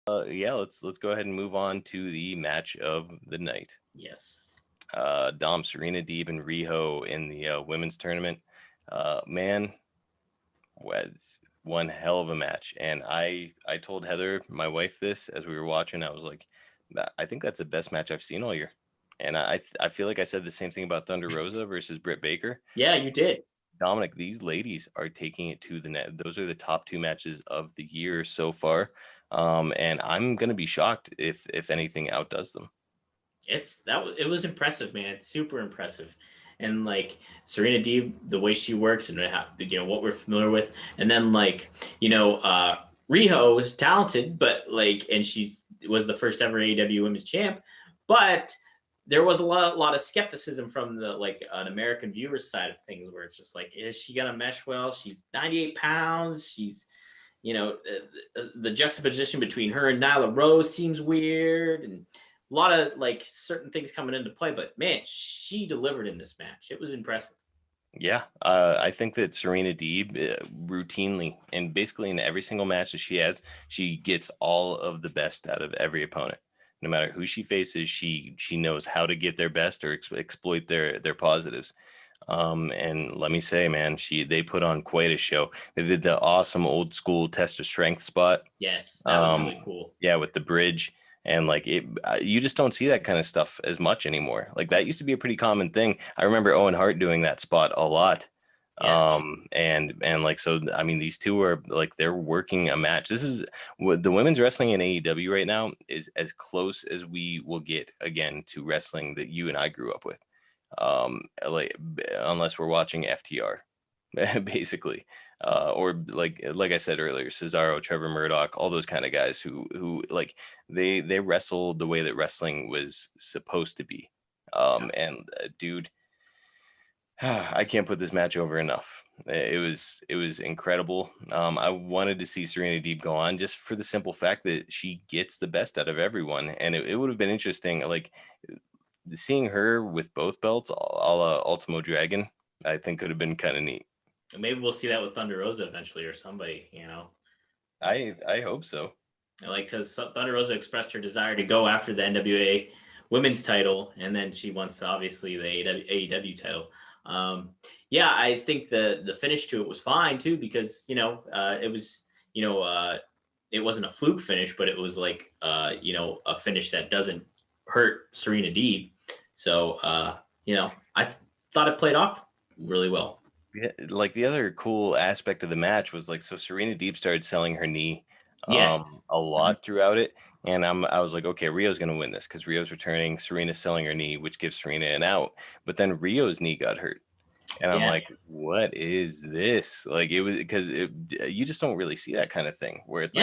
Yeah, let's go ahead and move on to the match of the night. Yes. Serena Deeb and Riho in the women's tournament. Man, was one hell of a match. And I told Heather, my wife, this as we were watching. I was like, I think that's the best match I've seen all year. And I feel like I said the same thing about Thunder Rosa versus Britt Baker. Yeah, you did. Dominic, these ladies are taking it to the net. Those are the top two matches of the year so far. And I'm gonna be shocked if anything outdoes them. It was impressive, man. Super impressive. And like Serena Deeb, the way she works and how, what we're familiar with, and then Riho is talented, but and she was the first ever AEW Women's Champ, but there was a lot of skepticism from the an American viewer's side of things, where it's just like, is she gonna mesh well? She's 98 pounds. She's the juxtaposition between her and Nyla Rose seems weird, and a lot of certain things coming into play. But man, she delivered in this match. It was impressive. Yeah, I think that Serena Deeb routinely and basically in every single match that she has, she gets all of the best out of every opponent. No matter who she faces, she knows how to get their best or exploit their positives. And let me say, man, they put on quite a show. They did the awesome old school test of strength spot. Yes, that was really cool. Yeah, with the bridge. And you just don't see that kind of stuff as much anymore. Like that used to be a pretty common thing. I remember Owen Hart doing that spot a lot. Yeah. So I mean, these two are they're working a match. This is what the women's wrestling in AEW right now is as close as we will get again to wrestling that you and I grew up with. Unless we're watching FTR, basically. Or like I said earlier, Cesaro, Trevor Murdoch, all those kind of guys who they wrestle the way that wrestling was supposed to be. Dude, I can't put this match over enough. It was incredible. I wanted to see Serena Deeb go on just for the simple fact that she gets the best out of everyone, and it would have been interesting, seeing her with both belts, a la Ultimo Dragon. I think could have been kind of neat. Maybe we'll see that with Thunder Rosa eventually, or somebody. I hope so. Because Thunder Rosa expressed her desire to go after the NWA women's title, and then she wants obviously the AEW title. Yeah, I think the finish to it was fine too, because it was it wasn't a fluke finish, but it was a finish that doesn't hurt Serena Deeb. So I thought it played off really well. Yeah, the other cool aspect of the match was so Serena Deeb started selling her knee Yes. a lot throughout it, and I was like, okay, Rio's gonna win this because Rio's returning, Serena's selling her knee, which gives Serena an out. But then Rio's knee got hurt, and I'm like, what is this? It was because you just don't really see that kind of thing where it's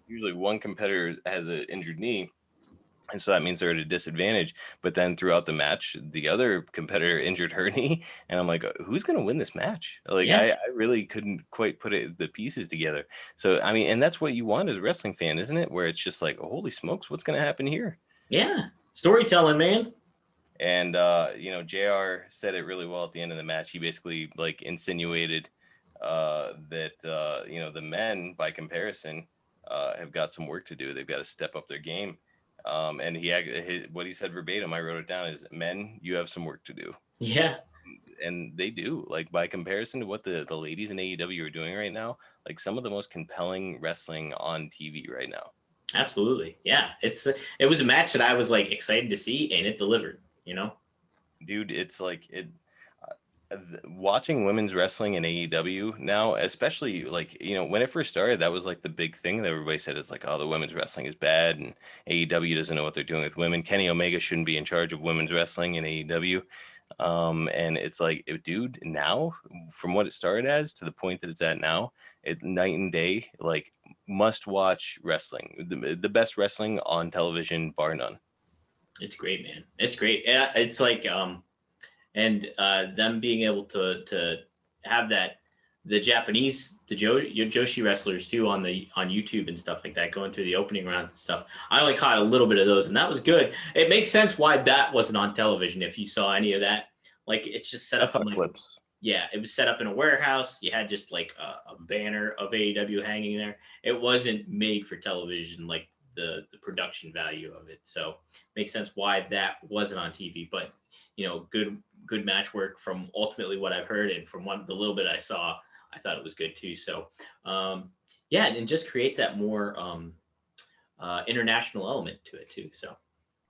usually one competitor has an injured knee. And so that means they're at a disadvantage. But then throughout the match, the other competitor injured her knee. And I'm like, who's going to win this match? I really couldn't quite put the pieces together. So, I mean, and that's what you want as a wrestling fan, isn't it? Where it's just like, holy smokes, what's going to happen here? Yeah. Storytelling, man. And, JR said it really well at the end of the match. He basically insinuated that, the men, by comparison, have got some work to do. They've got to step up their game. And what he said verbatim, I wrote it down, is, men, you have some work to do. Yeah. And they do, by comparison to what the ladies in AEW are doing right now, some of the most compelling wrestling on TV right now. Absolutely. Yeah. It was a match that I was excited to see, and it delivered, Dude, it's watching women's wrestling in AEW now, especially when it first started, that was the big thing that everybody said is oh, the women's wrestling is bad and AEW doesn't know what they're doing with women. Kenny Omega shouldn't be in charge of women's wrestling in AEW. And it's dude, now from what it started as to the point that it's at now, it night and day, must watch wrestling, the best wrestling on television, bar none. It's great, man. It's great. Yeah, it's and them being able to have the Japanese, Joshi wrestlers too on YouTube and stuff like that, going through the opening round and stuff. I caught a little bit of those, and that was good. It makes sense why that wasn't on television if you saw any of that. It's just set up in clips. Yeah, it was set up in a warehouse. You had just a banner of AEW hanging there. It wasn't made for television like the production value of it. So makes sense why that wasn't on TV. But good match work from ultimately what I've heard, and from the little bit I saw, I thought it was good too. So yeah, and it just creates that more international element to it too. So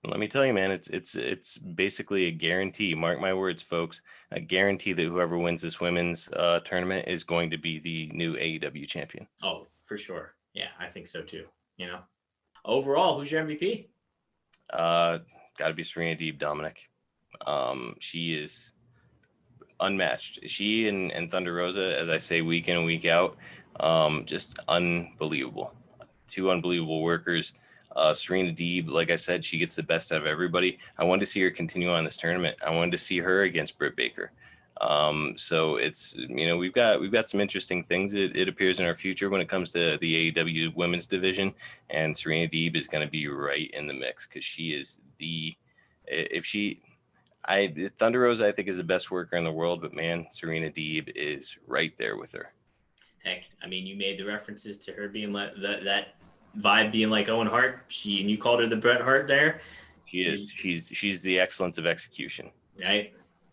let me tell you, man, it's basically a guarantee. Mark my words, folks. A guarantee that whoever wins this women's tournament is going to be the new AEW champion. Oh, for sure. Yeah, I think so too. Overall, who's your MVP? Got to be Serena Deeb, Dominic. She is unmatched. She and Thunder Rosa, as I say, week in and week out, just unbelievable. Two unbelievable workers. Serena Deeb, like I said, she gets the best out of everybody. I wanted to see her continue on this tournament. I wanted to see her against Britt Baker. So it's, we've got some interesting things. It appears in our future when it comes to the AEW women's division, and Serena Deeb is going to be right in the mix because she is Thunder Rosa, I think, is the best worker in the world, but man, Serena Deeb is right there with her. Heck, I mean, you made the references to her being like that vibe being like Owen Hart. And you called her the Bret Hart there. She's the excellence of execution. Right.